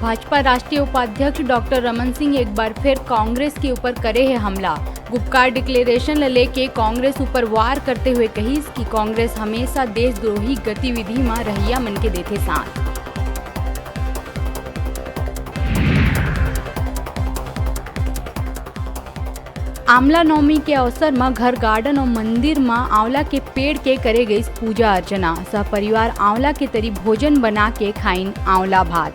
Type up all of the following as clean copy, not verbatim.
भाजपा राष्ट्रीय उपाध्यक्ष डॉक्टर रमन सिंह एक बार फिर कांग्रेस के ऊपर करे है हमला। गुपकार डिक्लेरेशन लेके कांग्रेस ऊपर वार करते हुए कही कि कांग्रेस हमेशा देशद्रोही गतिविधि में रहिया मन के देते साथ। आंवला नवमी के अवसर में घर गार्डन और मंदिर में आंवला के पेड़ के करे गई पूजा अर्चना। सब परिवार आंवला के तरी भोजन बना के खाइन आंवला भात।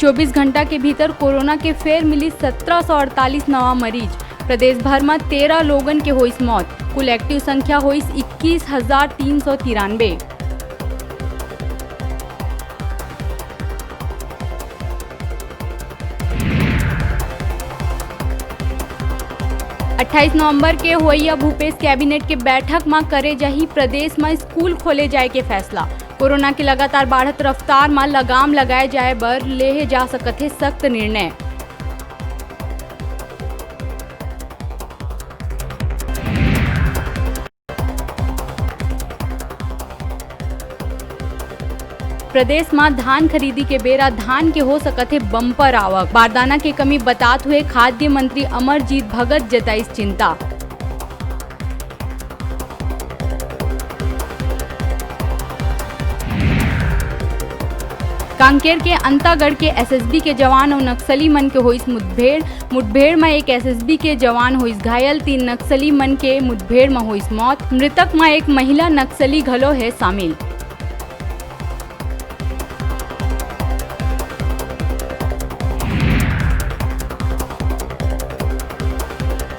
चौबीस घंटा के भीतर कोरोना के फेर मिली 1748 नवा मरीज। प्रदेश भर में 13 लोगन के हुई मौत। कुल एक्टिव संख्या हुई 21,393। 28 नवंबर के होइया भूपेश कैबिनेट के बैठक में करे जाही प्रदेश में स्कूल खोले जाए के फैसला। कोरोना की लगातार बढ़त रफ्तार में लगाम लगाए जाए बर लेहे जा सकत है सख्त निर्णय। प्रदेश में धान खरीदी के बेरा धान के हो सकत है बम्पर आवक। बारदाना के कमी बतात हुए खाद्य मंत्री अमरजीत भगत जताई चिंता। कांकेर के अंतागढ़ के एसएसबी के जवान और नक्सली मन के हुई मुठभेड़ में एक एसएसबी के जवान हुई घायल। 3 नक्सली मन के मुठभेड़ में हुई मौत। मृतक में एक महिला नक्सली घलो है शामिल।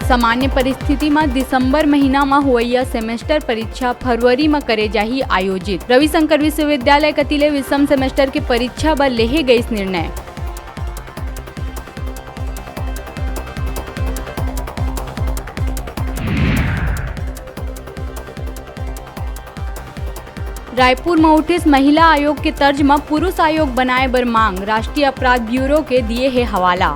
सामान्य परिस्थिति में दिसंबर महीना में हुआ सेमेस्टर परीक्षा फरवरी में करे जाही आयोजित। रविशंकर विश्वविद्यालय कतिले विषम सेमेस्टर के परीक्षा बर लेहे गई निर्णय। रायपुर में उठिस महिला आयोग के तर्ज में पुरुष आयोग बनाए बर मांग। राष्ट्रीय अपराध ब्यूरो के दिए है हवाला।